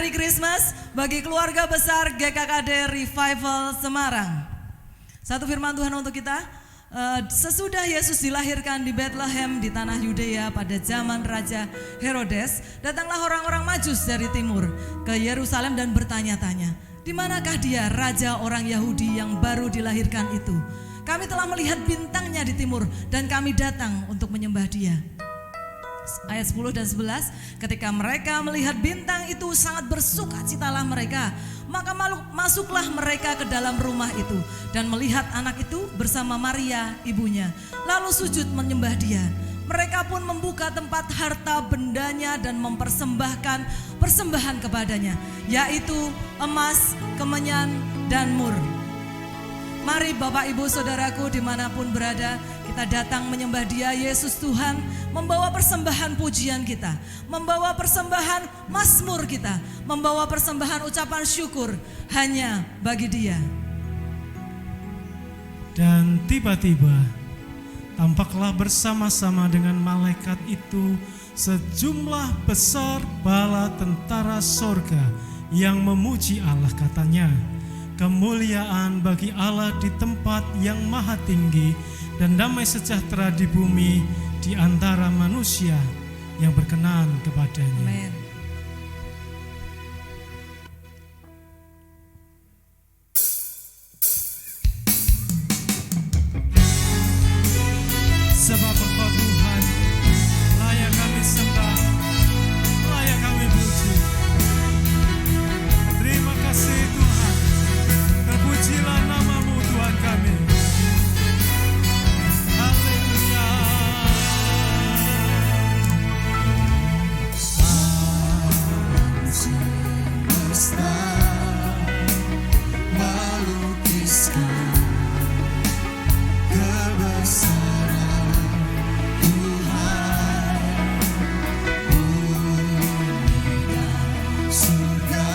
Merry Christmas bagi keluarga besar GKKD Revival Semarang. Satu firman Tuhan untuk kita. Sesudah Yesus dilahirkan di Bethlehem di tanah Yudea pada zaman Raja Herodes, datanglah orang-orang Majus dari timur ke Yerusalem dan bertanya-tanya, di manakah dia, raja orang Yahudi yang baru dilahirkan itu? Kami telah melihat bintangnya di timur dan kami datang untuk menyembah dia. Ayat 10 dan 11, ketika mereka melihat bintang itu sangat bersukacitalah mereka. Maka masuklah mereka ke dalam rumah itu dan melihat anak itu bersama Maria ibunya. Lalu sujud menyembah dia. Mereka pun membuka tempat harta bendanya dan mempersembahkan persembahan kepadanya, yaitu emas, kemenyan, dan mur. Mari Bapak Ibu Saudaraku dimanapun berada, kita datang menyembah dia, Yesus Tuhan, membawa persembahan pujian kita, membawa persembahan mazmur kita, membawa persembahan ucapan syukur hanya bagi dia. Dan tiba-tiba tampaklah bersama-sama dengan malaikat itu sejumlah besar bala tentara sorga yang memuji Allah, katanya, kemuliaan bagi Allah di tempat yang maha tinggi dan damai sejahtera di bumi di antara manusia yang berkenan kepadanya. Amin. Sebab Engkau Tuhan, layak kami sembah, layak kami puji. Terima kasih Tuhan, terpujilah nama-Mu Tuhan kami. Haleluya. Semesta melukiskan kebesaran Tuhan, bumi dan surga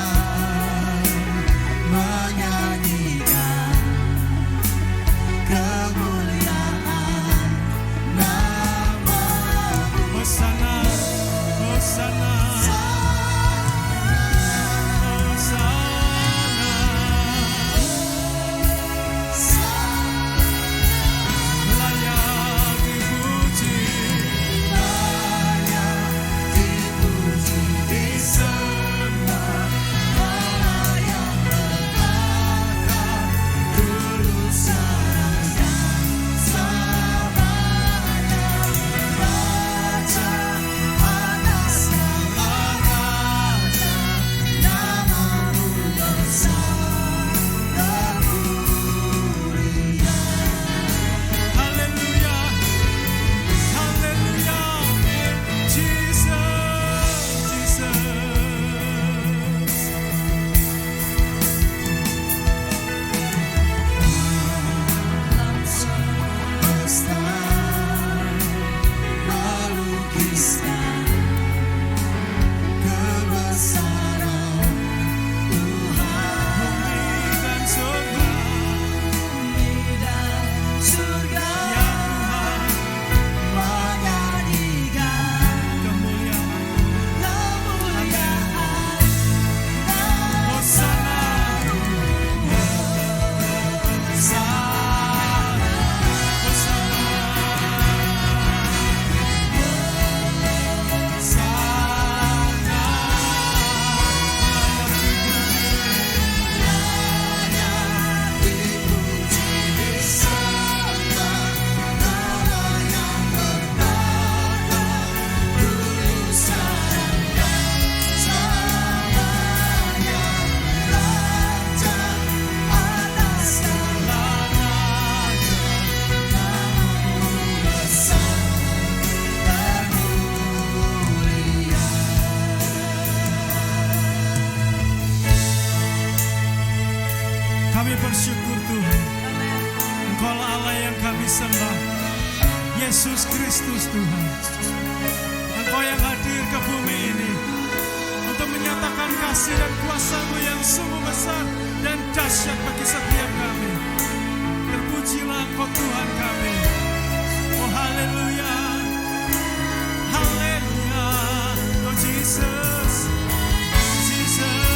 menyanyikan kemuliaan nama-Mu. Hosana, Hosana, layak dipuji, Layak dipuji, disembah, Allah yang bertahta dulu sekarang dan selamanya. Raja atas segala raja, nama-Mu besar termulia. haleluya, haleluya, Jesus, Jesus. Alam semesta melukiskan kebesaran Tuhan, Dan surga, bumi dan surga ya Tuhan, menyanyikan kemuliaan. kemuliaan Hosana, Sana, layak dipuji, disembah, Allah yang bertahta dulu sekarang dan selamanya. Raja atas segala raja, nama-Mu besar termulia. kami bersyukur Tuhan, Engkaulah Allah yang kami sembah, Yesus Kristus Tuhan. Engkau yang hadir ke bumi ini untuk menyatakan kasih dan kuasa-Mu yang sungguh besar dan dahsyat bagi setiap kami. Terpujilah Engkau Tuhan kami. Oh haleluya, haleluya, oh Jesus, Jesus.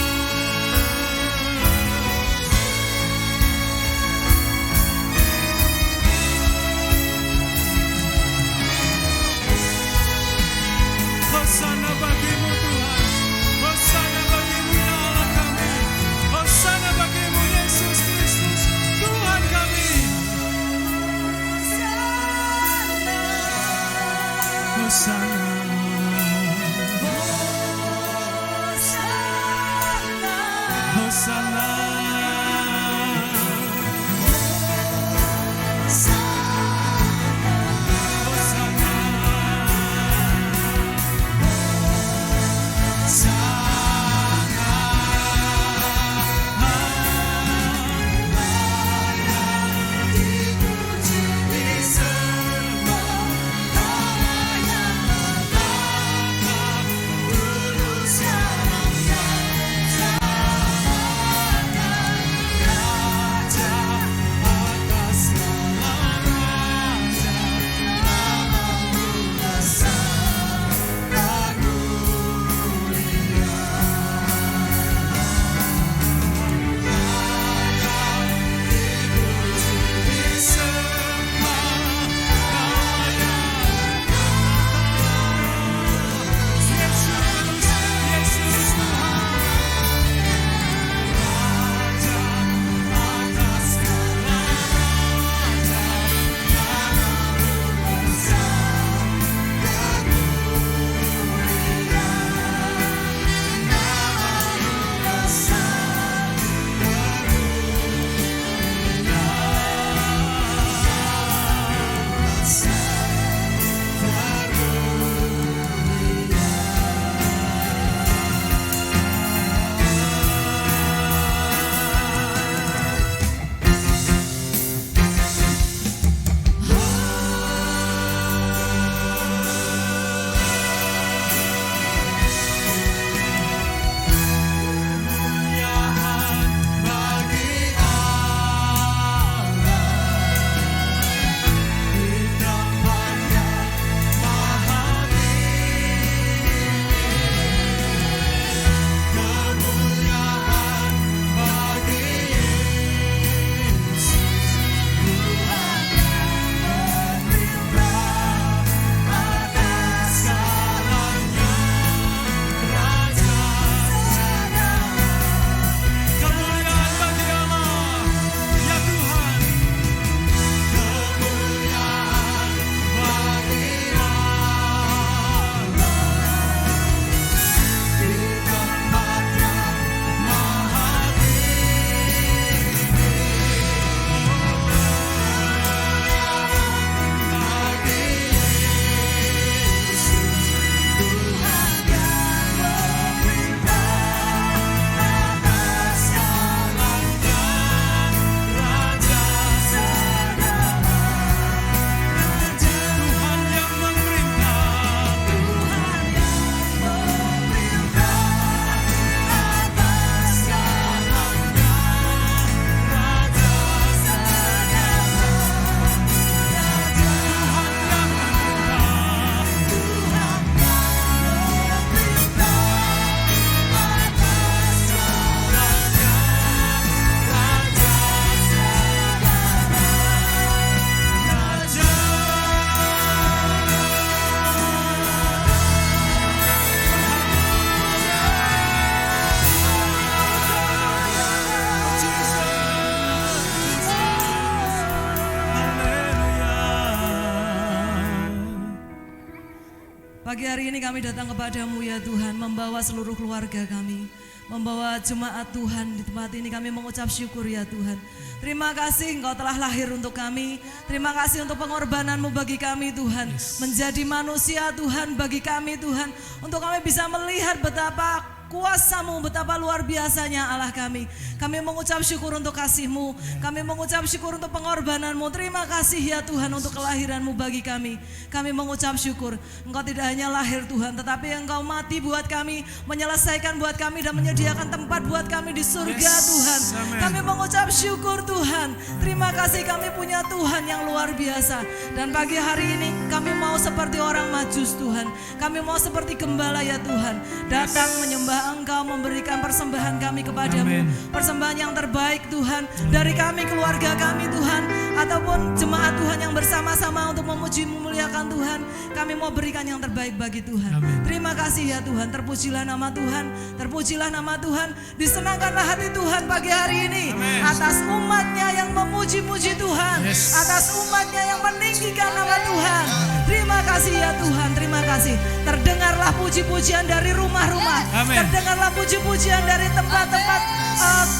Pagi hari ini kami datang kepadamu ya Tuhan, membawa seluruh keluarga kami, membawa jemaat Tuhan di tempat ini. Kami mengucap syukur ya Tuhan. Terima kasih Engkau telah lahir untuk kami. Terima kasih untuk pengorbananmu bagi kami Tuhan. Menjadi manusia Tuhan bagi kami Tuhan. Untuk kami bisa melihat betapa kuasa-Mu, betapa luar biasanya Allah kami. Kami mengucap syukur untuk kasih-Mu. Kami mengucap syukur untuk pengorbanan-Mu. Terima kasih ya Tuhan untuk kelahiran-Mu bagi kami. Kami mengucap syukur. Engkau tidak hanya lahir Tuhan, tetapi Engkau mati buat kami, menyelesaikan buat kami dan menyediakan tempat buat kami di surga Tuhan. Kami mengucap syukur Tuhan. Terima kasih kami punya Tuhan yang luar biasa. Dan pagi hari ini kami mau seperti orang Majus Tuhan. Kami mau seperti gembala ya Tuhan. Datang menyembah Engkau, memberikan persembahan kami kepadamu. Persembahan yang terbaik Tuhan. Dari kami, keluarga kami Tuhan. Ataupun jemaat Tuhan yang bersama-sama untuk memuji memuliakan Tuhan. Kami mau berikan yang terbaik bagi Tuhan. Terima kasih ya Tuhan. Terpujilah nama Tuhan. Terpujilah nama Tuhan. Disenangkanlah hati Tuhan pagi hari ini. Atas umatnya yang memuji-muji Tuhan. Atas umatnya yang meninggikan nama Tuhan. Terima kasih ya Tuhan. Terima kasih. Terdengarlah puji-pujian dari rumah-rumah. Terdengarlah puji-pujian dari tempat-tempat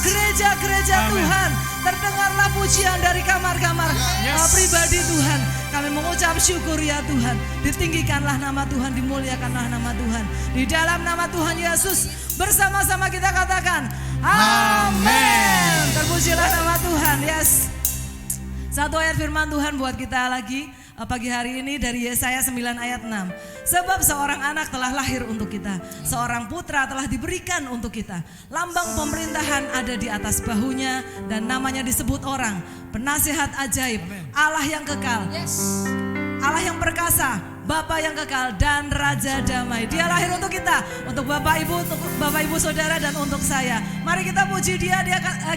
gereja-gereja Tuhan. Terdengarlah pujian dari kamar-kamar pribadi Tuhan. Kami mengucap syukur ya Tuhan. Ditinggikanlah nama Tuhan, dimuliakanlah nama Tuhan. Di dalam nama Tuhan Yesus bersama-sama kita katakan amin. Terpujilah nama Tuhan. Yes. Satu ayat firman Tuhan buat kita lagi pagi hari ini dari Yesaya 9 ayat 6. Sebab seorang anak telah lahir untuk kita, seorang putra telah diberikan untuk kita. Lambang pemerintahan ada di atas bahunya dan namanya disebut orang Penasihat Ajaib, Allah yang kekal, Allah yang perkasa, Bapa yang kekal dan Raja Damai. Dia lahir untuk kita, untuk Bapak Ibu, untuk Bapak Ibu Saudara dan untuk saya. Mari kita puji Dia,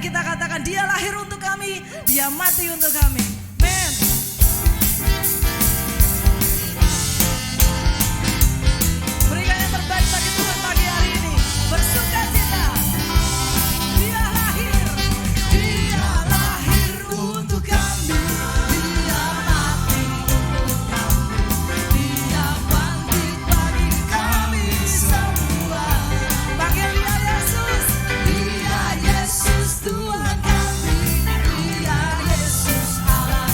kita katakan Dia lahir untuk kami, Dia mati untuk kami. Amen. Berikan yang terbaik bagi Tuhan pagi hari ini. Bersuka cita. Dia lahir untuk kami. Dia mati untuk kami. Dia bangkit bagi kami semua. Panggil Dia Yesus. Dia Yesus Tuhan kami. Dia Yesus Allah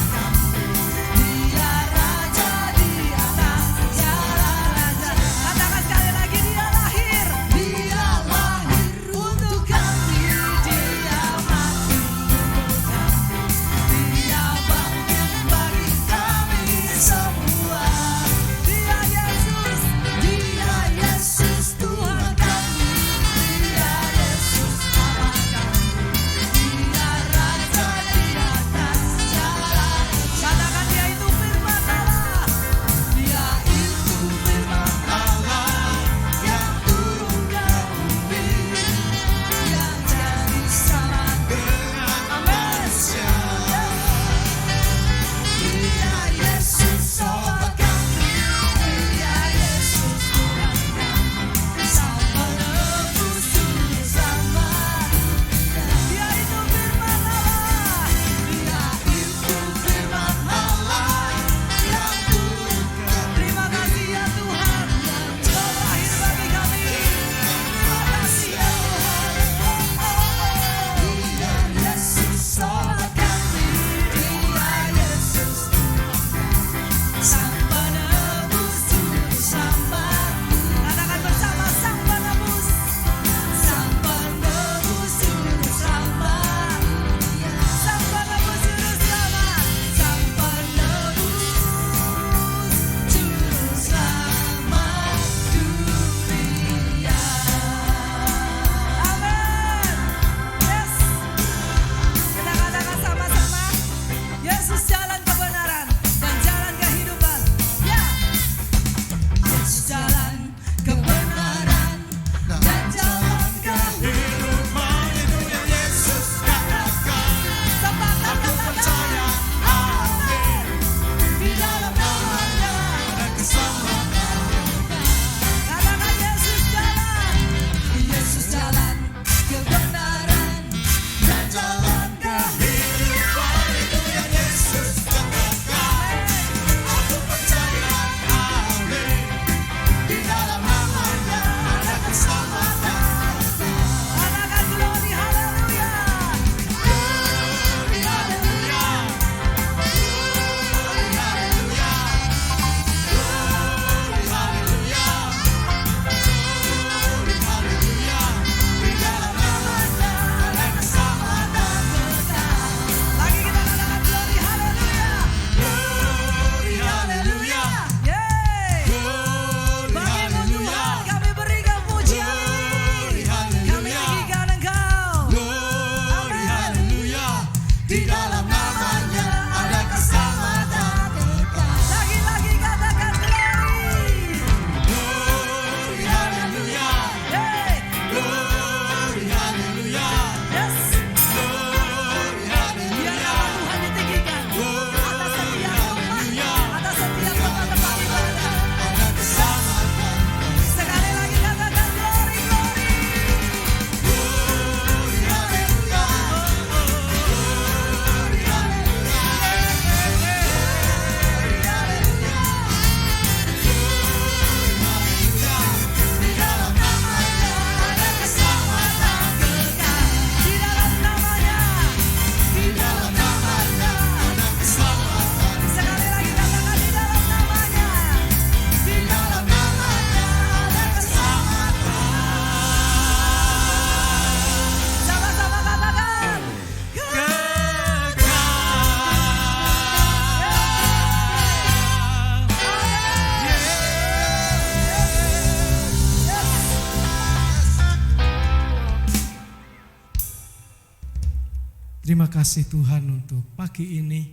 Terima kasih Tuhan untuk pagi ini,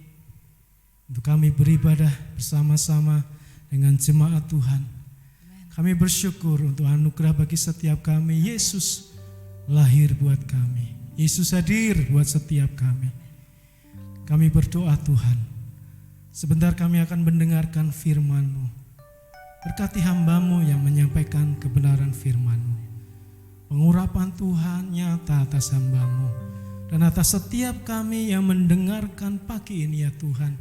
untuk kami beribadah bersama-sama dengan jemaat Tuhan. Kami bersyukur untuk anugerah bagi setiap kami. Yesus lahir buat kami, Yesus hadir buat setiap kami. Kami berdoa Tuhan, sebentar kami akan mendengarkan firman-Mu. Berkati hamba-Mu yang menyampaikan kebenaran firman-Mu. Pengurapan Tuhan nyata atas hamba-Mu dan atas setiap kami yang mendengarkan pagi ini ya Tuhan.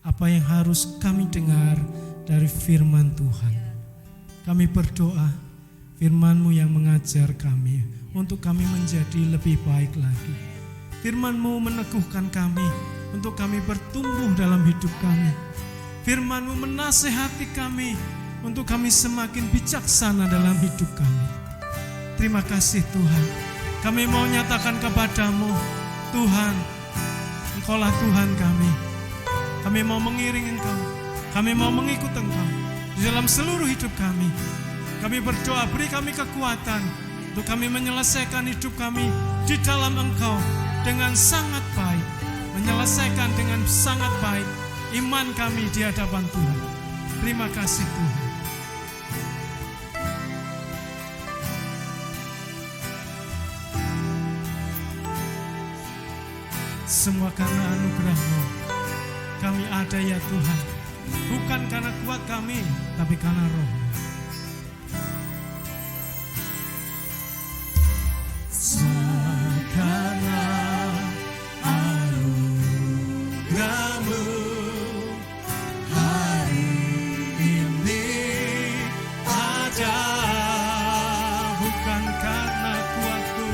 Apa yang harus kami dengar dari firman Tuhan. Kami berdoa firman-Mu yang mengajar kami untuk kami menjadi lebih baik lagi. Firman-Mu meneguhkan kami untuk kami bertumbuh dalam hidup kami. Firman-Mu menasehati kami untuk kami semakin bijaksana dalam hidup kami. Terima kasih Tuhan. Kami mau nyatakan kepadamu, Tuhan, Engkaulah Tuhan kami. Kami mau mengiring Engkau, kami mau mengikut Engkau di dalam seluruh hidup kami. Kami berdoa, beri kami kekuatan untuk kami menyelesaikan hidup kami di dalam Engkau dengan sangat baik. Menyelesaikan dengan sangat baik iman kami di hadapan Tuhan. Terima kasih Tuhan. Semua karena anugerah-Mu kami ada ya Tuhan. Bukan karena kuat kami, tapi karena Roh-Mu. Semua karena anugerah-Mu hari ini ada. Bukan karena kuatku,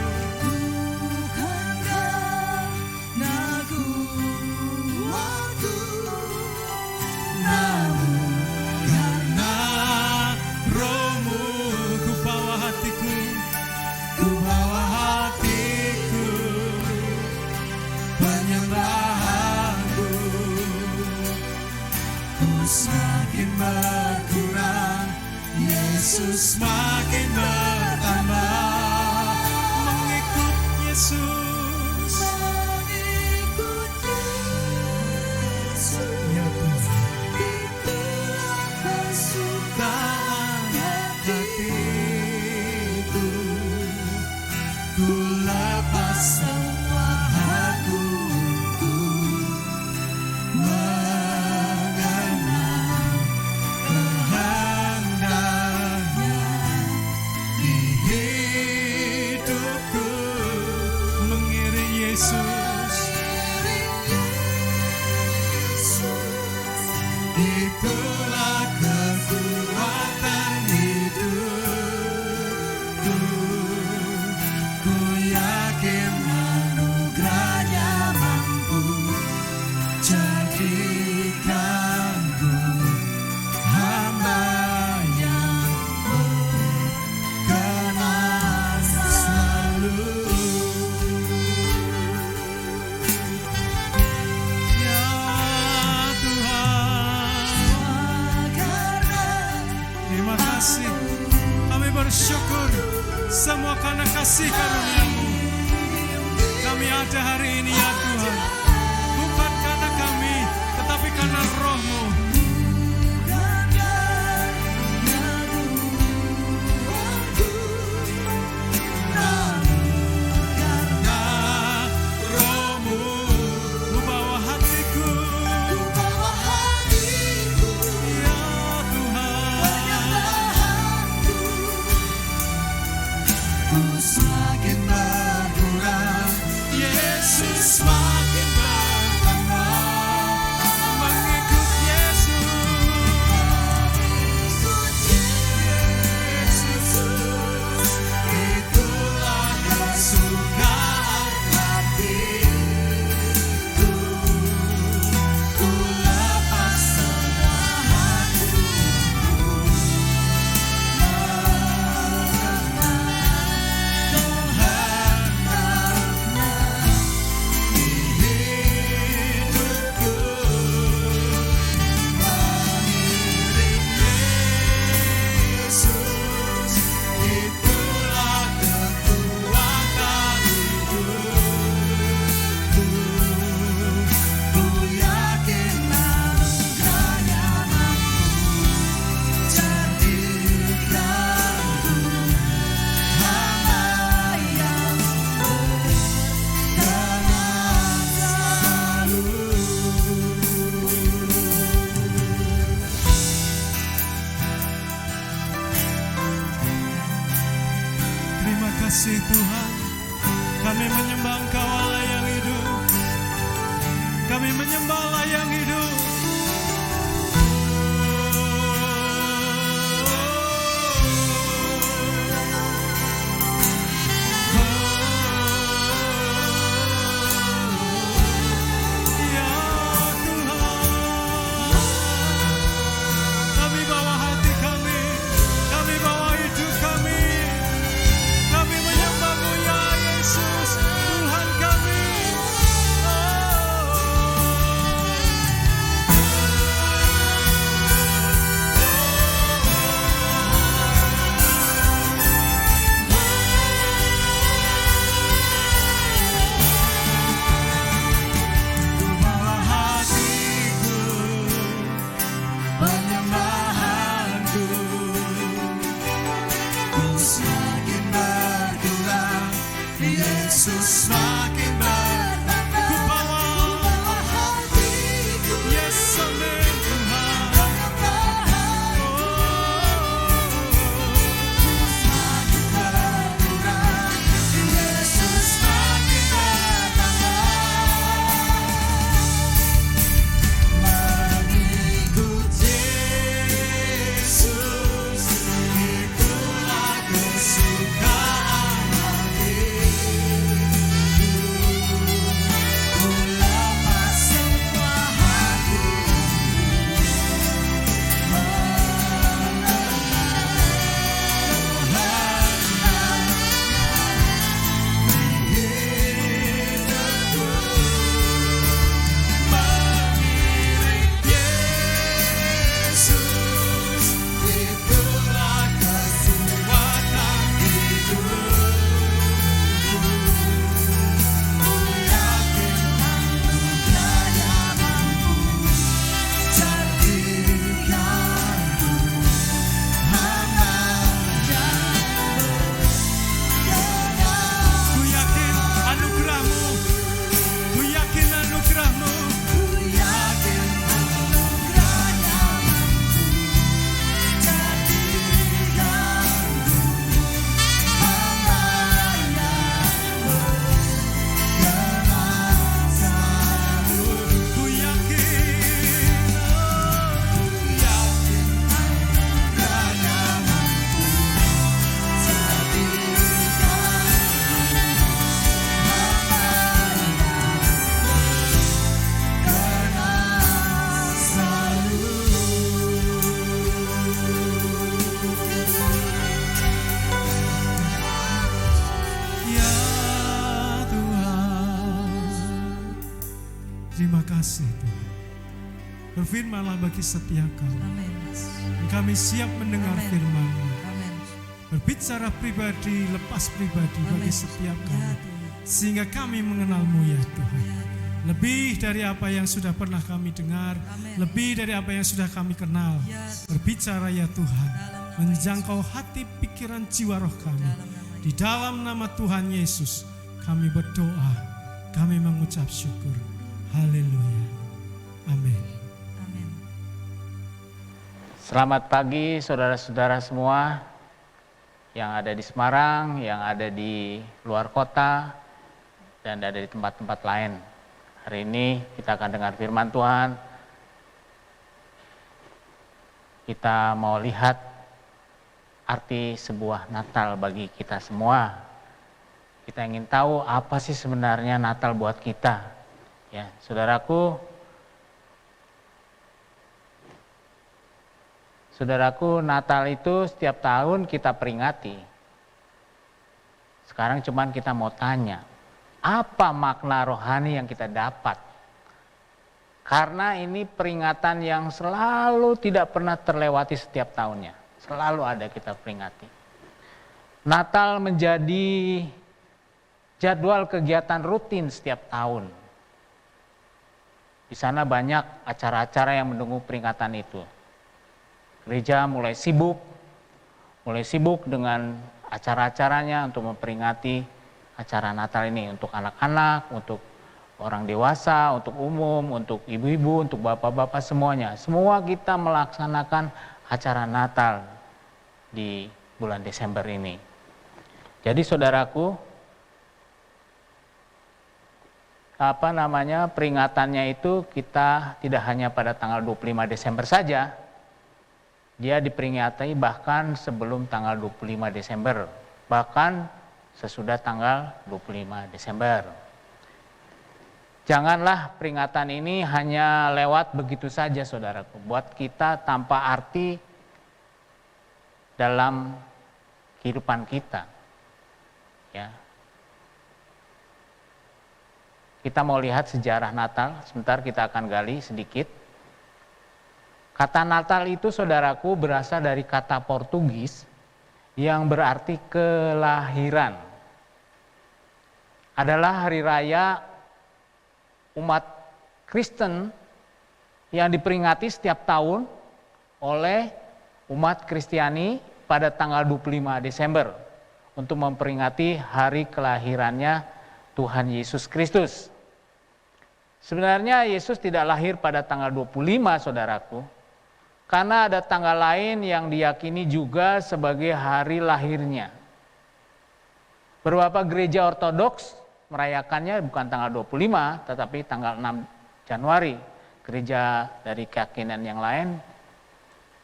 semakin berkurang, Yesus semakin bertambah. Mengikut Yesus, mengikut Yesus, ya Tuhan, itulah kesukaan hatiku. Ku lepas semua hakku, itulah kekuatan hidupku. Ku yakin anugerah-Nya mampu jadikanku hamba-Nya berkenan selalu. Kami bersyukur semua karena kasih karunia-Mu. Kami ada hari ini ya Tuhan. Bukan karena kami, tetapi karena Roh-Mu. Semakin berkurang, Yesus semakin bertambah. Mengikut Yesus, itulah kesukaan hatiku. Ku lepas semua hakku, penyembahlah yang hidup. Ya Tuhan, kami bawa hati kami bawa hidup kami menyembah-Mu ya Yesus, Tuhan kami. Bawa hatiku, penyembahanku, ku semakin berkurang, Yesus semakin bertambah. Ku bawa Hatiku, yes amin Tuhan. penyembahanku, semakin berkurang, Yesus semakin bertambah. Mengikut Yesus, itulah kesukaan hatiku. Ku lepas semua mengiring Yesus, itulah kekuatan hidupku. Ku yakin anugerahnya mampu jadikanku hamba-Nya. Ku yakin anugerah-Mu, ku yakin anugerah-Mu. Ku yakin anugerahnya mampu jadikanku hamba-Nya. Ku yakin, Anugerahnya mampu ya Tuhan. Terima kasih Tuhan. Berfirmanlah bagi setiap kami. Amin. Dan kami siap mendengar Amin. firman-Mu. Amin. Berbicara pribadi, lepas pribadi bagi Amin. setiap Ya kami. Tuhan. Sehingga kami mengenal-Mu ya Tuhan. Ya Tuhan. Lebih dari apa yang sudah pernah kami dengar, Amin. lebih dari apa yang sudah kami kenal. Ya Berbicara ya Tuhan, dalam nama menjangkau hati, pikiran, jiwa, roh kami. dalam nama Di dalam nama Tuhan Yesus, kami berdoa, kami mengucap syukur. Haleluya. Amin. Amin. Selamat pagi saudara-saudara semua yang ada di Semarang, yang ada di luar kota, dan ada di tempat-tempat lain. Hari ini kita akan dengar firman Tuhan. Kita mau lihat arti sebuah Natal bagi kita semua. Kita ingin tahu apa sih sebenarnya Natal buat kita. Ya, saudaraku, Natal itu setiap tahun kita peringati. Sekarang cuman kita mau tanya, apa makna rohani yang kita dapat? Karena ini peringatan yang selalu tidak pernah terlewati setiap tahunnya. Selalu ada kita peringati. Natal menjadi jadwal kegiatan rutin setiap tahun. Di sana banyak acara-acara yang mendukung peringatan itu. Gereja mulai sibuk dengan acara-acaranya untuk memperingati acara Natal ini untuk anak-anak, untuk orang dewasa, untuk umum, untuk ibu-ibu, untuk bapak-bapak semuanya. Semua kita melaksanakan acara Natal di bulan Desember ini. Jadi saudaraku, peringatannya itu kita tidak hanya pada tanggal 25 Desember saja. Dia diperingati bahkan sebelum tanggal 25 Desember, bahkan sesudah tanggal 25 Desember. Janganlah peringatan ini hanya lewat begitu saja, saudaraku, buat kita tanpa arti dalam kehidupan kita. Ya. Kita mau lihat sejarah Natal, sebentar kita akan gali sedikit. Kata Natal itu, saudaraku, berasal dari kata Portugis yang berarti kelahiran. Adalah hari raya umat Kristen yang diperingati setiap tahun oleh umat Kristiani pada tanggal 25 Desember untuk memperingati hari kelahirannya Tuhan Yesus Kristus. Sebenarnya Yesus tidak lahir pada tanggal 25, saudaraku, karena ada tanggal lain yang diyakini juga sebagai hari lahirnya. Beberapa gereja ortodoks merayakannya bukan tanggal 25, tetapi tanggal 6 Januari. Gereja dari keyakinan yang lain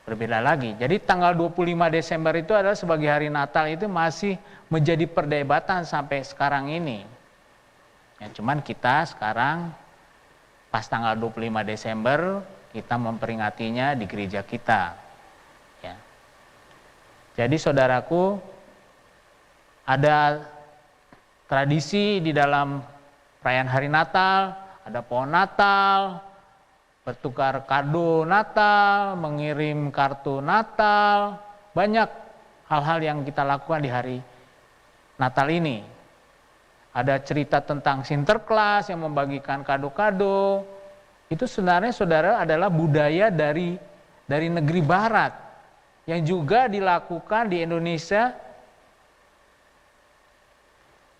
berbeda lagi. Jadi tanggal 25 Desember itu adalah sebagai hari Natal, itu masih menjadi perdebatan sampai sekarang ini. Ya, cuman kita sekarang pas tanggal 25 Desember kita memperingatinya di gereja kita. Ya. Jadi saudaraku, ada tradisi di dalam perayaan hari Natal, ada pohon Natal, bertukar kado Natal, mengirim kartu Natal, banyak hal-hal yang kita lakukan di hari Natal ini. Ada cerita tentang Sinterklas yang membagikan kado-kado. Itu sebenarnya, saudara, adalah budaya dari negeri barat yang juga dilakukan di Indonesia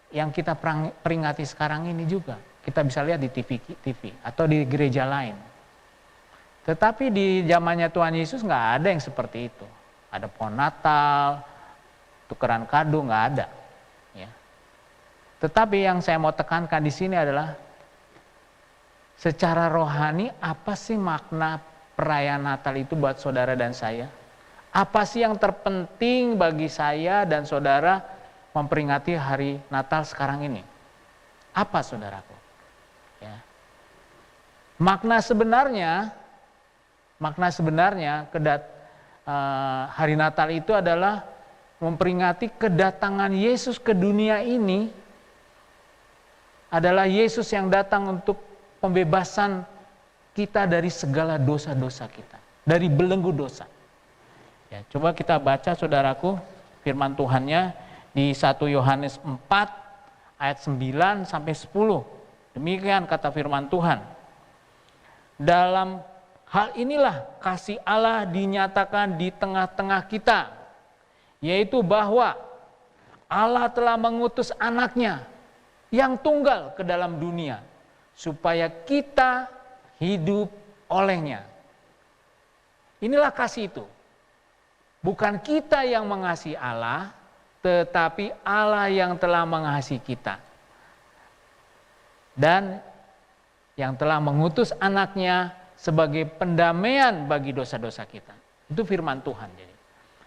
yang kita peringati sekarang ini juga. Kita bisa lihat di TV atau di gereja lain. Tetapi di zamannya Tuhan Yesus nggak ada yang seperti itu. Ada pohon Natal, tukeran kado, nggak ada. Ya. Tetapi yang saya mau tekankan di sini adalah secara rohani, apa sih makna perayaan Natal itu buat saudara dan saya? Apa sih yang terpenting bagi saya dan saudara memperingati hari Natal sekarang ini? Apa, saudaraku? Ya. Makna sebenarnya hari Natal itu adalah memperingati kedatangan Yesus ke dunia ini. Adalah Yesus yang datang untuk pembebasan kita dari segala dosa-dosa kita, dari belenggu dosa. Ya, coba kita baca, saudaraku, firman Tuhannya di 1 Yohanes 4 ayat 9 sampai 10. Demikian kata firman Tuhan. Dalam hal inilah kasih Allah dinyatakan di tengah-tengah kita, yaitu bahwa Allah telah mengutus anaknya yang tunggal ke dalam dunia, supaya kita hidup olehnya. Inilah kasih itu. Bukan kita yang mengasihi Allah, tetapi Allah yang telah mengasihi kita. Dan yang telah mengutus anaknya sebagai pendamaian bagi dosa-dosa kita. Itu firman Tuhan.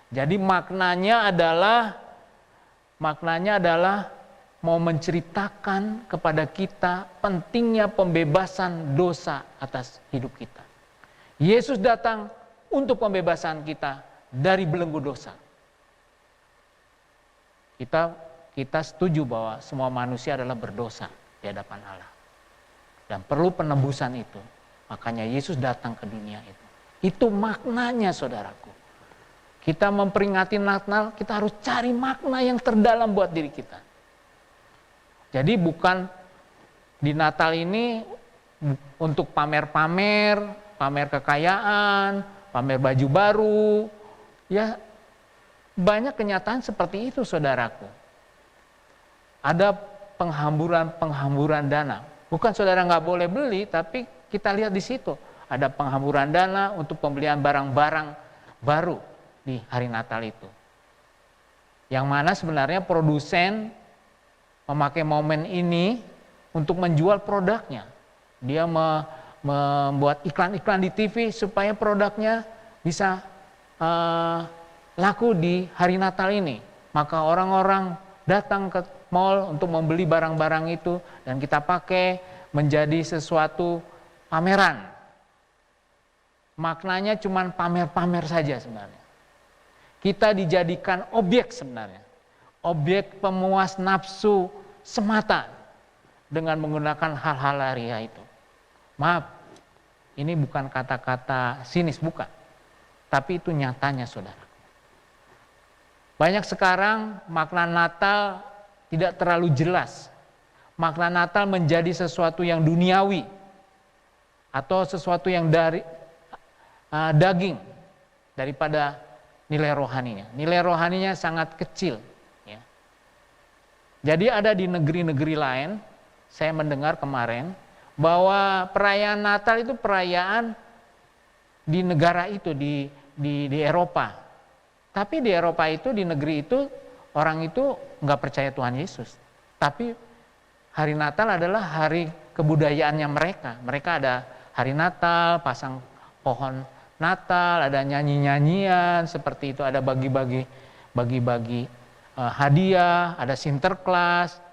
Jadi maknanya adalah mau menceritakan kepada kita pentingnya pembebasan dosa atas hidup kita. Yesus datang untuk pembebasan kita dari belenggu dosa. Kita setuju bahwa semua manusia adalah berdosa di hadapan Allah. Dan perlu penebusan itu. Makanya Yesus datang ke dunia itu. Itu maknanya, saudaraku. Kita memperingati Natal, kita harus cari makna yang terdalam buat diri kita. Jadi bukan di Natal ini untuk pamer kekayaan, pamer baju baru. Ya, banyak kenyataan seperti itu, saudaraku. Ada penghamburan dana. Bukan saudara nggak boleh beli, tapi kita lihat di situ. Ada penghamburan dana untuk pembelian barang-barang baru di hari Natal itu. Yang mana sebenarnya produsen memakai momen ini untuk menjual produknya. Dia membuat iklan-iklan di TV supaya produknya bisa laku di hari Natal ini. Maka orang-orang datang ke mall untuk membeli barang-barang itu dan kita pakai menjadi sesuatu pameran. Maknanya cuma pamer-pamer saja sebenarnya. Kita dijadikan objek sebenarnya. Objek pemuas nafsu semata dengan menggunakan hal-hal laria itu. Maaf, ini bukan kata-kata sinis, bukan. Tapi itu nyatanya, saudara. Banyak sekarang makna Natal tidak terlalu jelas. Makna Natal menjadi sesuatu yang duniawi atau sesuatu yang dari daging daripada nilai rohaninya. Nilai rohaninya sangat kecil. Ya. Jadi ada di negeri-negeri lain, saya mendengar kemarin bahwa perayaan Natal itu perayaan di negara itu di Eropa. Tapi di Eropa itu, di negeri itu, orang itu nggak percaya Tuhan Yesus. Tapi hari Natal adalah hari kebudayaannya mereka. Mereka ada hari Natal, pasang pohon Natal, ada nyanyi-nyanyian seperti itu, ada bagi-bagi hadiah, ada Sinterklas.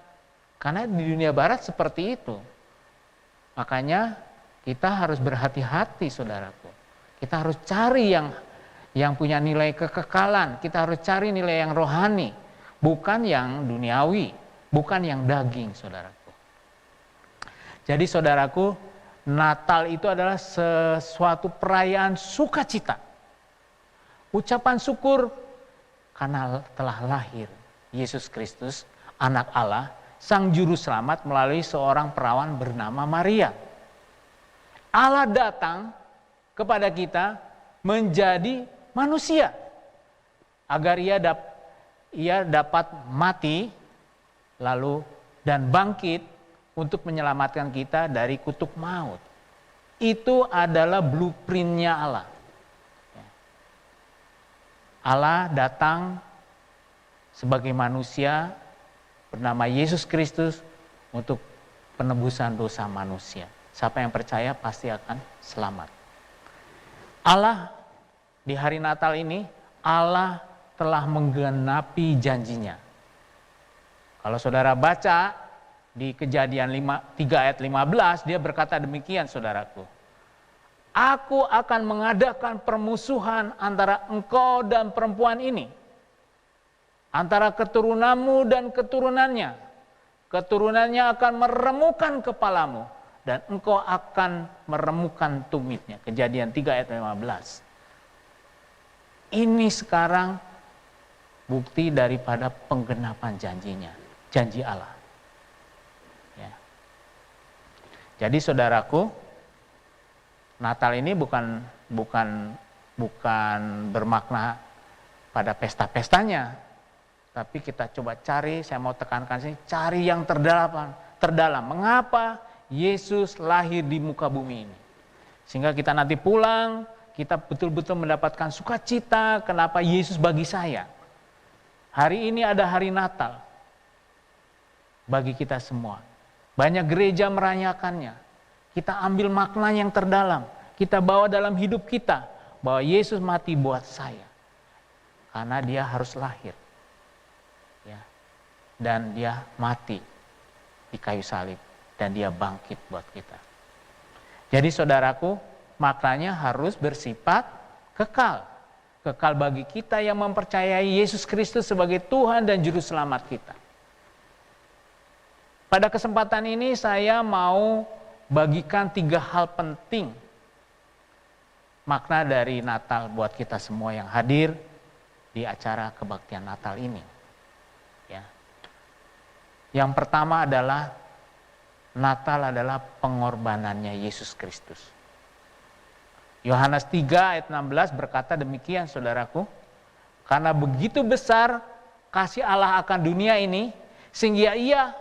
Karena di dunia barat seperti itu. Makanya kita harus berhati-hati, saudaraku. Kita harus cari yang punya nilai kekekalan. Kita harus cari nilai yang rohani, bukan yang duniawi, bukan yang daging, saudaraku. Jadi saudaraku, Natal itu adalah sesuatu perayaan sukacita. Ucapan syukur karena telah lahir Yesus Kristus, anak Allah, Sang Juru Selamat melalui seorang perawan bernama Maria. Allah datang kepada kita menjadi manusia agar ia dapat mati lalu dan bangkit untuk menyelamatkan kita dari kutuk maut. Itu adalah blueprintnya Allah. Allah datang sebagai manusia bernama Yesus Kristus untuk penebusan dosa manusia. Siapa yang percaya pasti akan selamat. Allah di hari Natal ini, Allah telah menggenapi janjinya. Kalau saudara baca di Kejadian 3 ayat 15, dia berkata demikian, saudaraku. Aku akan mengadakan permusuhan antara engkau dan perempuan ini, antara keturunanmu dan keturunannya. Keturunannya akan meremukkan kepalamu dan engkau akan meremukkan tumitnya. Kejadian 3 ayat 15. Ini sekarang bukti daripada penggenapan janjinya, janji Allah. Ya. Jadi saudaraku, Natal ini bukan bermakna pada pesta-pestanya, tapi kita coba cari, saya mau tekankan sini, cari yang terdalam. Mengapa Yesus lahir di muka bumi ini? Sehingga kita nanti pulang, kita betul-betul mendapatkan sukacita kenapa Yesus bagi saya. Hari ini ada hari Natal bagi kita semua. Banyak gereja merayakannya. Kita ambil makna yang terdalam. Kita bawa dalam hidup kita bahwa Yesus mati buat saya. Karena dia harus lahir. Ya. Dan dia mati di kayu salib. Dan dia bangkit buat kita. Jadi saudaraku, maknanya harus bersifat kekal. Kekal bagi kita yang mempercayai Yesus Kristus sebagai Tuhan dan Juru Selamat kita. Pada kesempatan ini saya mau bagikan 3 hal penting makna dari Natal buat kita semua yang hadir di acara kebaktian Natal ini. Ya. Yang pertama adalah Natal adalah pengorbanannya Yesus Kristus. Yohanes 3 ayat 16 berkata demikian, saudaraku. Karena begitu besar kasih Allah akan dunia ini, sehingga ia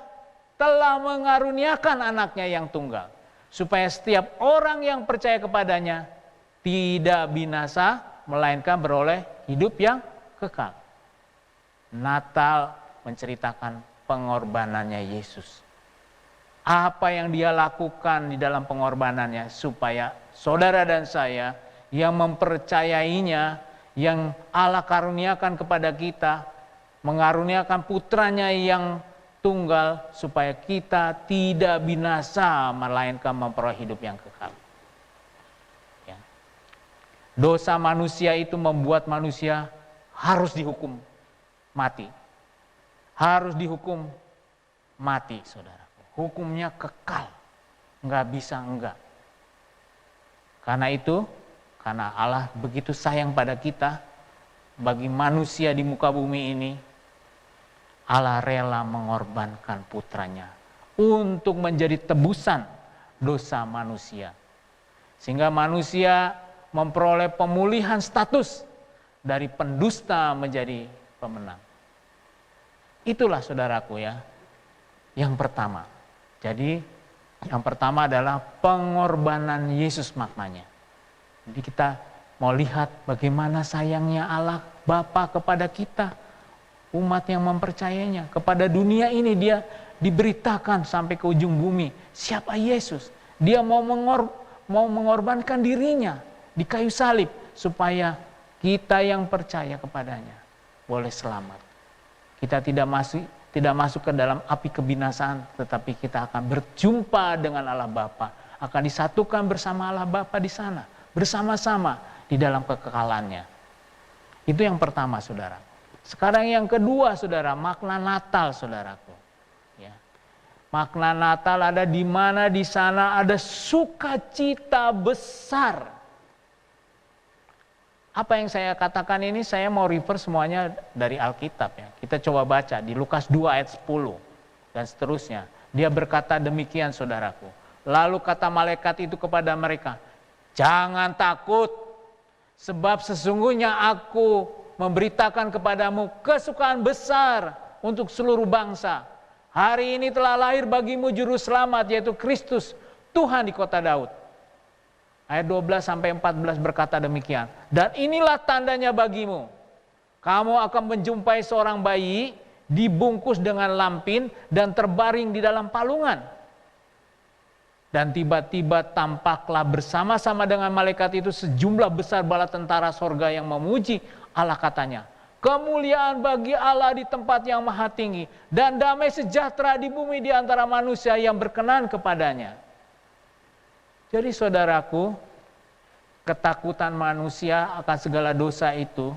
telah mengaruniakan anaknya yang tunggal. Supaya setiap orang yang percaya kepadanya tidak binasa, melainkan beroleh hidup yang kekal. Natal menceritakan pengorbanannya Yesus. apa yang dia lakukan di dalam pengorbanannya, supaya saudara dan saya yang mempercayainya, yang Allah karuniakan kepada kita, mengaruniakan putranya yang tunggal, supaya kita tidak binasa, melainkan memperoleh hidup yang kekal. Ya. Dosa manusia itu membuat manusia harus dihukum mati. Harus dihukum mati, saudaraku. Hukumnya kekal, nggak bisa enggak. Karena itu, karena Allah begitu sayang pada kita, bagi manusia di muka bumi ini, Allah rela mengorbankan putranya untuk menjadi tebusan dosa manusia. Sehingga manusia memperoleh pemulihan status dari pendusta menjadi pemenang. Itulah saudaraku ya, yang pertama. Jadi yang pertama adalah pengorbanan Yesus maknanya. Jadi kita mau lihat bagaimana sayangnya Allah Bapa kepada kita, umat yang mempercayainya. Kepada dunia ini dia diberitakan sampai ke ujung bumi. Siapa Yesus? Dia mau mengorbankan dirinya di kayu salib supaya kita yang percaya kepadanya boleh selamat. Kita tidak masuk ke dalam api kebinasaan, tetapi kita akan berjumpa dengan Allah Bapa, akan disatukan bersama Allah Bapa di sana, bersama-sama di dalam kekekalannya. Itu yang pertama, saudara. Sekarang yang kedua, saudara, makna Natal, saudaraku. Ya. Makna Natal ada di mana di sana ada sukacita besar. Apa yang saya katakan ini saya mau refer semuanya dari Alkitab ya. Kita coba baca di Lukas 2 ayat 10 dan seterusnya. Dia berkata demikian, saudaraku. Lalu kata malaikat itu kepada mereka, "Jangan takut, sebab sesungguhnya aku memberitakan kepadamu kesukaan besar untuk seluruh bangsa. Hari ini telah lahir bagimu juru selamat, yaitu Kristus, Tuhan di kota Daud." Ayat 12 sampai 14 berkata demikian. "Dan inilah tandanya bagimu. Kamu akan menjumpai seorang bayi dibungkus dengan lampin dan terbaring di dalam palungan. Dan tiba-tiba tampaklah bersama-sama dengan malaikat itu sejumlah besar bala tentara sorga yang memuji Allah, katanya, 'Kemuliaan bagi Allah di tempat yang maha tinggi, dan damai sejahtera di bumi di antara manusia yang berkenan kepadanya.'" Jadi saudaraku, ketakutan manusia akan segala dosa itu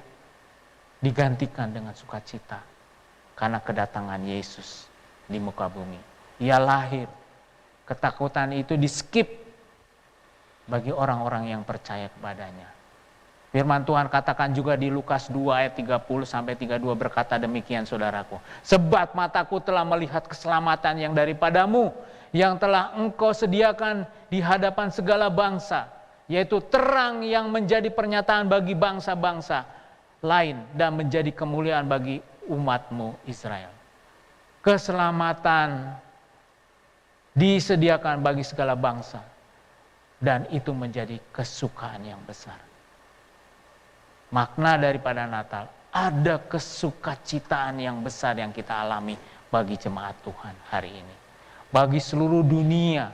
digantikan dengan sukacita karena kedatangan Yesus di muka bumi. Ia lahir. Ketakutan itu di-skip bagi orang-orang yang percaya kepadanya. Firman Tuhan katakan juga di Lukas 2 ayat 30 sampai 32 berkata demikian, saudaraku. "Sebab mataku telah melihat keselamatan yang daripadamu, yang telah engkau sediakan di hadapan segala bangsa, yaitu terang yang menjadi pernyataan bagi bangsa-bangsa lain dan menjadi kemuliaan bagi umatmu Israel." Keselamatan disediakan bagi segala bangsa, dan itu menjadi kesukaan yang besar. Makna daripada Natal, ada kesukacitaan yang besar yang kita alami bagi jemaat Tuhan hari ini. Bagi seluruh dunia,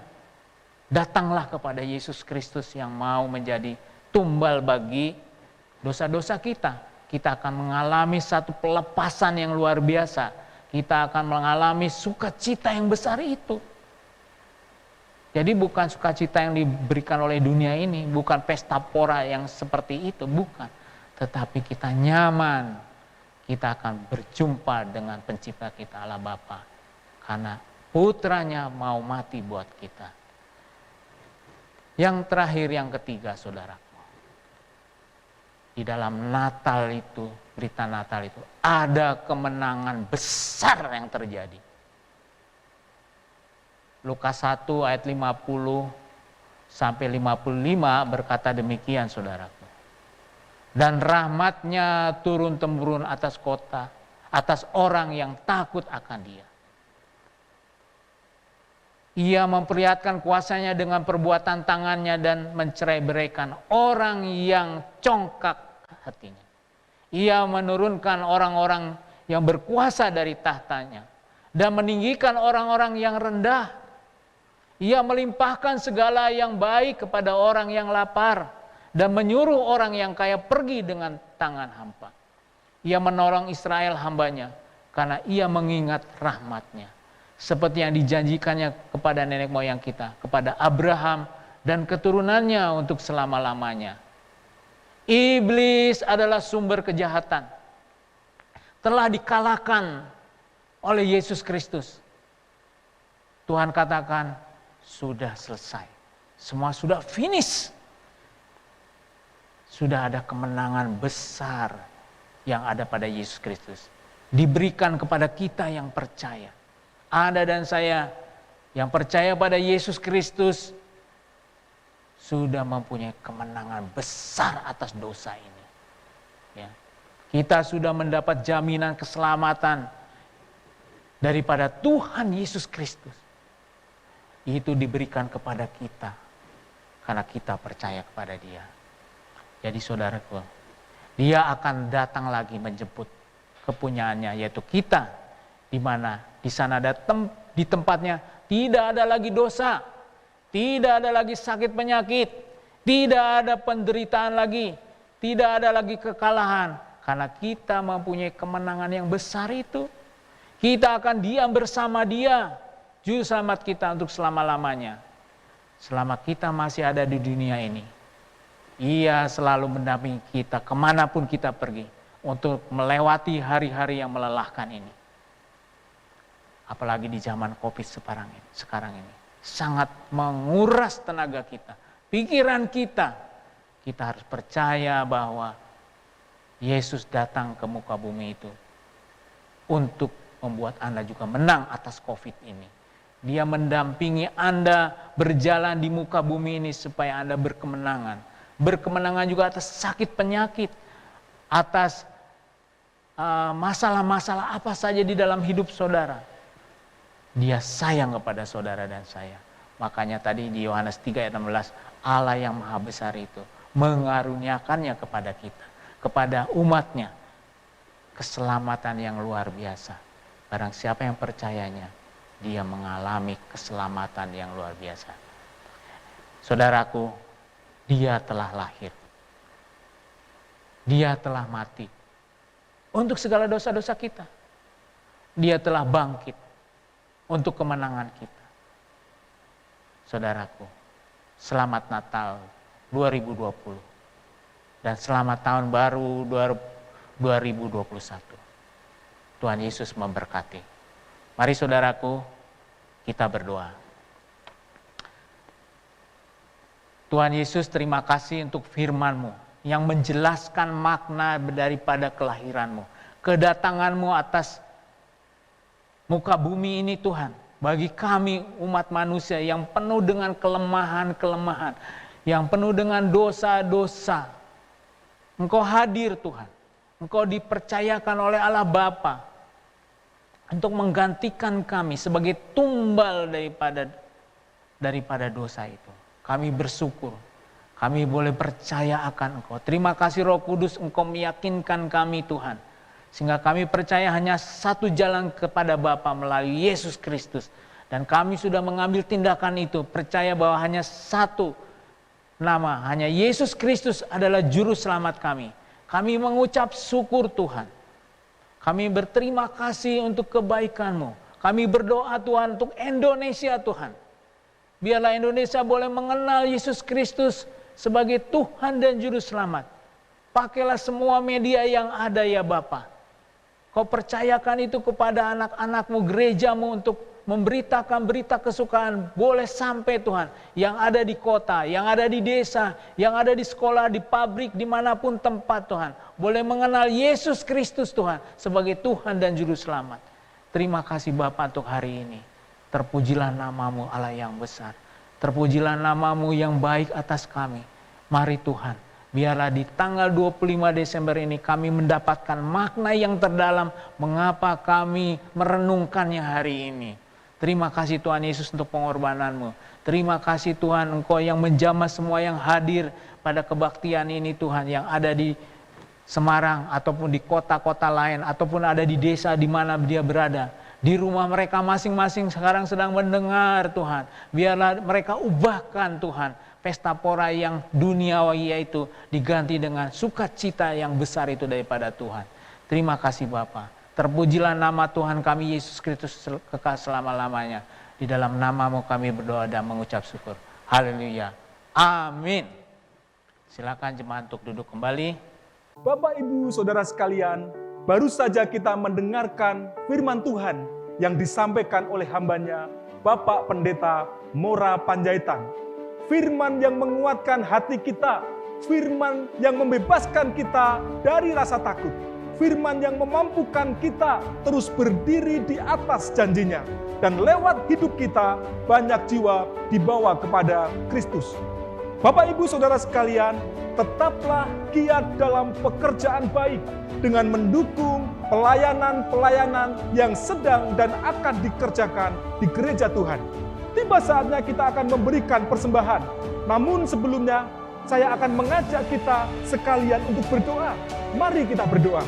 datanglah kepada Yesus Kristus yang mau menjadi tumbal bagi dosa-dosa kita. Kita akan mengalami satu pelepasan yang luar biasa. Kita akan mengalami sukacita yang besar itu. Jadi bukan sukacita yang diberikan oleh dunia ini, bukan pesta pora yang seperti itu, bukan. Tetapi kita nyaman, kita akan berjumpa dengan pencipta kita Allah Bapa. Karena putranya mau mati buat kita. Yang terakhir, yang ketiga, saudaraku. Di dalam Natal itu, berita Natal itu, ada kemenangan besar yang terjadi. Lukas 1 ayat 50 sampai 55 berkata demikian, saudaraku. "Dan rahmatnya turun-temurun atas kota, atas orang yang takut akan dia. Ia memperlihatkan kuasanya dengan perbuatan tangannya dan mencerai-beraikan orang yang congkak hatinya. Ia menurunkan orang-orang yang berkuasa dari tahtanya dan meninggikan orang-orang yang rendah. Ia melimpahkan segala yang baik kepada orang yang lapar dan menyuruh orang yang kaya pergi dengan tangan hampa. Ia menolong Israel hambanya karena ia mengingat rahmat-Nya, seperti yang dijanjikannya kepada nenek moyang kita, kepada Abraham dan keturunannya untuk selama-lamanya. Iblis adalah sumber kejahatan, telah dikalahkan oleh Yesus Kristus. Tuhan katakan, sudah selesai. Semua sudah finish. Sudah ada kemenangan besar yang ada pada Yesus Kristus. Diberikan kepada kita yang percaya. Anda dan saya yang percaya pada Yesus Kristus sudah mempunyai kemenangan besar atas dosa ini. Ya. Kita sudah mendapat jaminan keselamatan daripada Tuhan Yesus Kristus. Itu diberikan kepada kita karena kita percaya kepada Dia. Jadi saudaraku, Dia akan datang lagi menjemput kepunyaannya, yaitu kita, di mana di sana ada di tempatnya tidak ada lagi dosa, tidak ada lagi sakit penyakit, tidak ada penderitaan lagi, tidak ada lagi kekalahan, karena kita mempunyai kemenangan yang besar itu. Kita akan diam bersama Dia, juru selamat kita untuk selama-lamanya. Selama kita masih ada di dunia ini, Ia selalu mendampingi kita kemanapun kita pergi untuk melewati hari-hari yang melelahkan ini. Apalagi di zaman COVID sekarang ini. Sangat menguras tenaga kita, pikiran kita. Kita harus percaya bahwa Yesus datang ke muka bumi itu untuk membuat Anda juga menang atas COVID ini. Dia mendampingi Anda berjalan di muka bumi ini supaya Anda berkemenangan. Berkemenangan juga atas sakit penyakit, atas masalah-masalah apa saja di dalam hidup saudara. Dia sayang kepada saudara dan saya. Makanya tadi di Yohanes 3 ayat 16, Allah yang maha besar itu mengaruniakannya kepada kita, kepada umatnya, keselamatan yang luar biasa. Barang siapa yang percayanya, dia mengalami keselamatan yang luar biasa. Saudaraku, Dia telah lahir. Dia telah mati untuk segala dosa-dosa kita. Dia telah bangkit untuk kemenangan kita. Saudaraku, selamat Natal 2020 dan selamat tahun baru 2021. Tuhan Yesus memberkati. Mari saudaraku, kita berdoa. Tuhan Yesus, terima kasih untuk firman-Mu yang menjelaskan makna daripada kelahiran-Mu, kedatangan-Mu atas muka bumi ini Tuhan. Bagi kami umat manusia yang penuh dengan kelemahan-kelemahan, yang penuh dengan dosa-dosa, Engkau hadir Tuhan. Engkau dipercayakan oleh Allah Bapa untuk menggantikan kami sebagai tumbal daripada dosa itu. Kami bersyukur, kami boleh percaya akan Engkau. Terima kasih Roh Kudus, Engkau meyakinkan kami Tuhan. Sehingga kami percaya hanya satu jalan kepada Bapa melalui Yesus Kristus. Dan kami sudah mengambil tindakan itu, percaya bahwa hanya satu nama, hanya Yesus Kristus adalah juru selamat kami. Kami mengucap syukur Tuhan. Kami berterima kasih untuk kebaikan-Mu. Kami berdoa Tuhan untuk Indonesia Tuhan. Biarlah Indonesia boleh mengenal Yesus Kristus sebagai Tuhan dan Juru Selamat. Pakailah semua media yang ada ya Bapa. Kau percayakan itu kepada anak-anak-Mu, gereja-Mu untuk memberitakan berita kesukaan. Boleh sampai Tuhan, yang ada di kota, yang ada di desa, yang ada di sekolah, di pabrik, dimanapun tempat Tuhan. Boleh mengenal Yesus Kristus Tuhan sebagai Tuhan dan Juru Selamat. Terima kasih Bapa untuk hari ini. Terpujilah nama-Mu Allah yang besar. Terpujilah nama-Mu yang baik atas kami. Mari Tuhan, biarlah di tanggal 25 Desember ini kami mendapatkan makna yang terdalam mengapa kami merenungkannya hari ini. Terima kasih Tuhan Yesus untuk pengorbanan-Mu. Terima kasih Tuhan Engkau yang menjamah semua yang hadir pada kebaktian ini Tuhan, yang ada di Semarang ataupun di kota-kota lain ataupun ada di desa di mana dia berada. Di rumah mereka masing-masing sekarang sedang mendengar Tuhan. Biarlah mereka ubahkan Tuhan. Pesta pora yang duniawi itu diganti dengan sukacita yang besar itu daripada Tuhan. Terima kasih Bapa. Terpujilah nama Tuhan kami Yesus Kristus kekal selama-lamanya. Di dalam namamu kami berdoa dan mengucap syukur. Haleluya. Amin. Silakan jemaat untuk duduk kembali. Bapak, Ibu, Saudara sekalian, baru saja kita mendengarkan firman Tuhan yang disampaikan oleh hambanya, Bapak Pendeta Mora Panjaitan. Firman yang menguatkan hati kita, firman yang membebaskan kita dari rasa takut, firman yang memampukan kita terus berdiri di atas janjinya. Dan lewat hidup kita, banyak jiwa dibawa kepada Kristus. Bapak, Ibu, Saudara sekalian, tetaplah giat dalam pekerjaan baik dengan mendukung pelayanan-pelayanan yang sedang dan akan dikerjakan di gereja Tuhan. Tiba saatnya kita akan memberikan persembahan. Namun sebelumnya, saya akan mengajak kita sekalian untuk berdoa. Mari kita berdoa.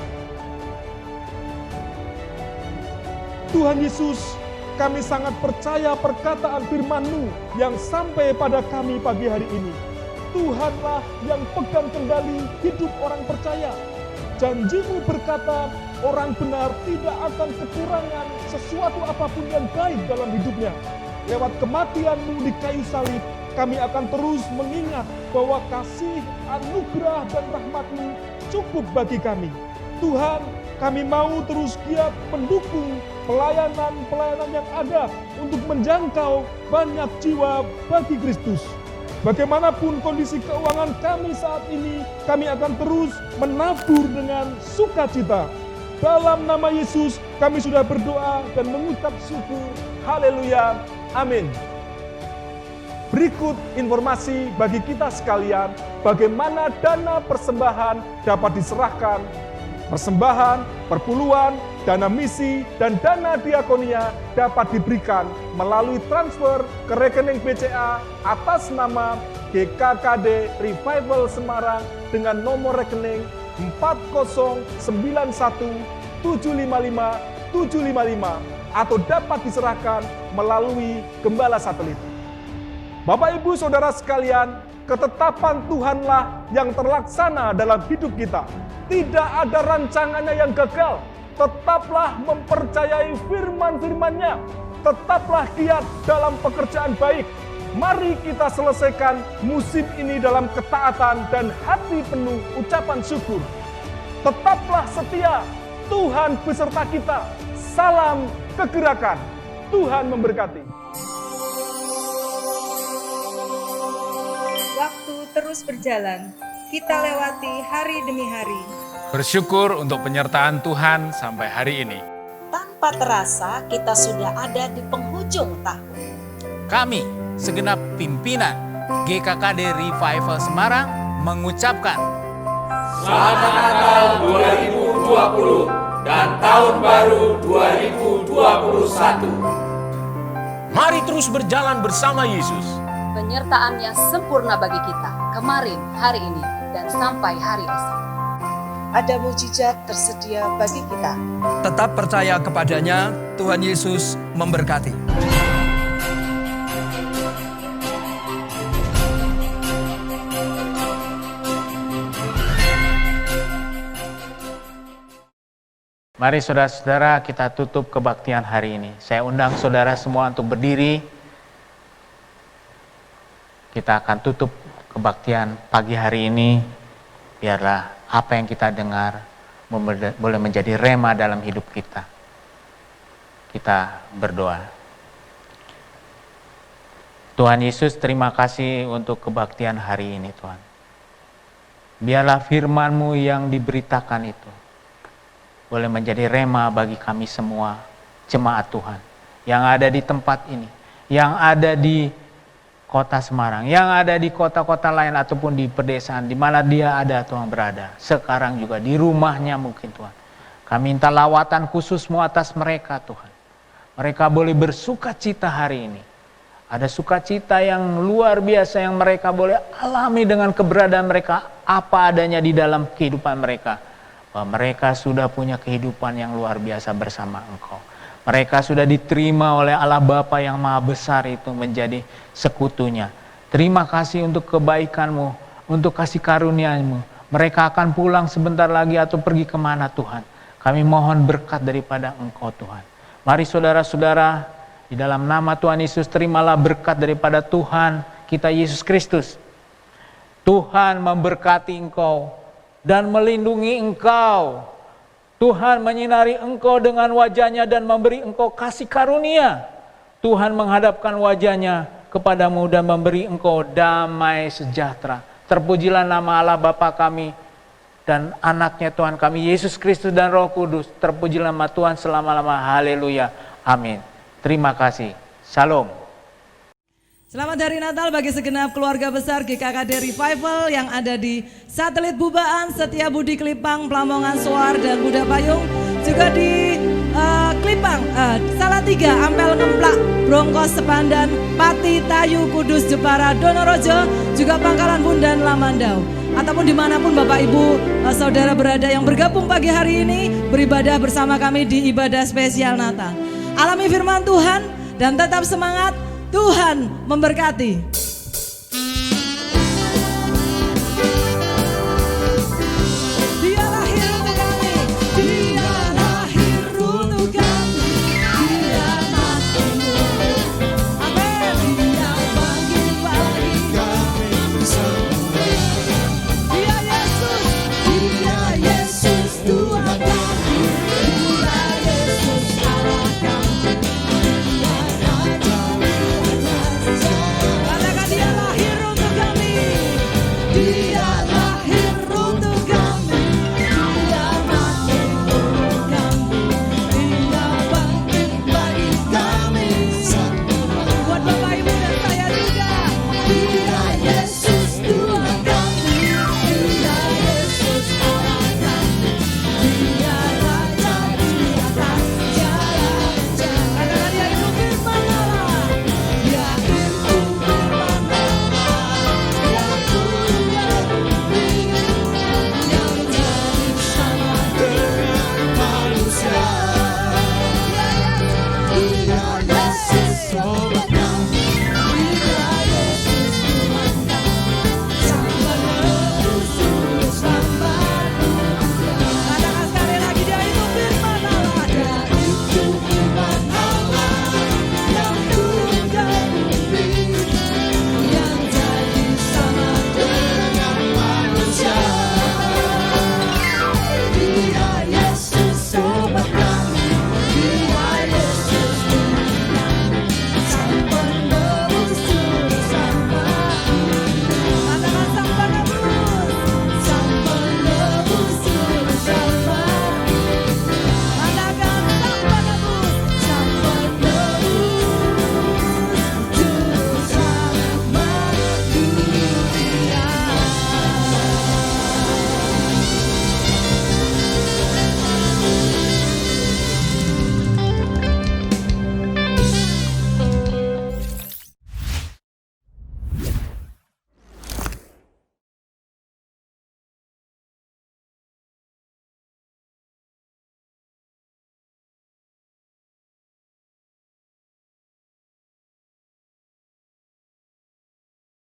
Tuhan Yesus, kami sangat percaya perkataan firman-Mu yang sampai pada kami pagi hari ini. Tuhanlah yang pegang kendali hidup orang percaya. Janji-Mu berkata, orang benar tidak akan kekurangan sesuatu apapun yang baik dalam hidupnya. Lewat kematian-Mu di kayu salib, kami akan terus mengingat bahwa kasih, anugerah, dan rahmat-Mu cukup bagi kami. Tuhan, kami mau terus giat mendukung pelayanan-pelayanan yang ada untuk menjangkau banyak jiwa bagi Kristus. Bagaimanapun kondisi keuangan kami saat ini, kami akan terus menabur dengan sukacita. Dalam nama Yesus, kami sudah berdoa dan mengucap syukur. Haleluya. Amin. Berikut informasi bagi kita sekalian, bagaimana dana persembahan dapat diserahkan. Persembahan, perpuluhan, dana misi, dan dana diakonia dapat diberikan melalui transfer ke rekening BCA atas nama GKKD Revival Semarang dengan nomor rekening 4091755755 atau dapat diserahkan melalui Gembala Satelit. Bapak, Ibu, Saudara sekalian, ketetapan Tuhanlah yang terlaksana dalam hidup kita. Tidak ada rancangannya yang gagal. Tetaplah mempercayai firman-firman-Nya. Tetaplah giat dalam pekerjaan baik. Mari kita selesaikan musim ini dalam ketaatan dan hati penuh ucapan syukur. Tetaplah setia. Tuhan beserta kita. Salam kegerakan. Tuhan memberkati. Waktu terus berjalan, kita lewati hari demi hari. Bersyukur untuk penyertaan Tuhan sampai hari ini. Tanpa terasa kita sudah ada di penghujung tahun. Kami, segenap pimpinan GKKD Revival Semarang mengucapkan Selamat Natal 2020 dan Tahun Baru 2021. Mari terus berjalan bersama Yesus. Penyertaan yang sempurna bagi kita kemarin, hari ini, dan sampai hari esok. Ada mujizat tersedia bagi kita. Tetap percaya kepadanya, Tuhan Yesus memberkati. Mari saudara-saudara kita tutup kebaktian hari ini. Saya undang saudara semua untuk berdiri. Kita akan tutup kebaktian pagi hari ini. Biarlah apa yang kita dengar boleh menjadi rema dalam hidup kita. Kita berdoa. Tuhan Yesus, terima kasih untuk kebaktian hari ini Tuhan. Biarlah firman-Mu yang diberitakan itu boleh menjadi rema bagi kami semua jemaat Tuhan yang ada di tempat ini, yang ada di kota Semarang, yang ada di kota-kota lain ataupun di pedesaan di mana dia ada Tuhan berada. Sekarang juga di rumahnya mungkin Tuhan. Kami minta lawatan khusus-Mu atas mereka Tuhan. Mereka boleh bersukacita hari ini. Ada sukacita yang luar biasa yang mereka boleh alami dengan keberadaan mereka apa adanya di dalam kehidupan mereka. Bahwa mereka sudah punya kehidupan yang luar biasa bersama Engkau. Mereka sudah diterima oleh Allah Bapa yang Maha Besar itu menjadi sekutunya. Terima kasih untuk kebaikan-Mu, untuk kasih karunia-Mu. Mereka akan pulang sebentar lagi atau pergi kemana Tuhan. Kami mohon berkat daripada Engkau Tuhan. Mari saudara-saudara, di dalam nama Tuhan Yesus terimalah berkat daripada Tuhan kita Yesus Kristus. Tuhan memberkati engkau dan melindungi engkau. Tuhan menyinari engkau dengan wajahnya dan memberi engkau kasih karunia. Tuhan menghadapkan wajahnya kepadamu dan memberi engkau damai sejahtera. Terpujilah nama Allah Bapa kami dan anaknya Tuhan kami Yesus Kristus dan Roh Kudus. Terpujilah nama Tuhan selama-lama. Haleluya. Amin. Terima kasih. Shalom. Selamat Hari Natal bagi segenap keluarga besar GKKD Revival yang ada di Satelit Bubaan, Setiabudi Klipang, Pelamongan Soar, dan Buda Payung. Juga di Klipang, Salatiga, Ampel Ngemplak, Brongkos Sepandan, Pati, Tayu, Kudus, Jepara, Donorojo, juga Pangkalan Bun dan Lamandau. Ataupun dimanapun Bapak Ibu Saudara berada yang bergabung pagi hari ini beribadah bersama kami di ibadah spesial Natal. Alami firman Tuhan dan tetap semangat. Tuhan memberkati.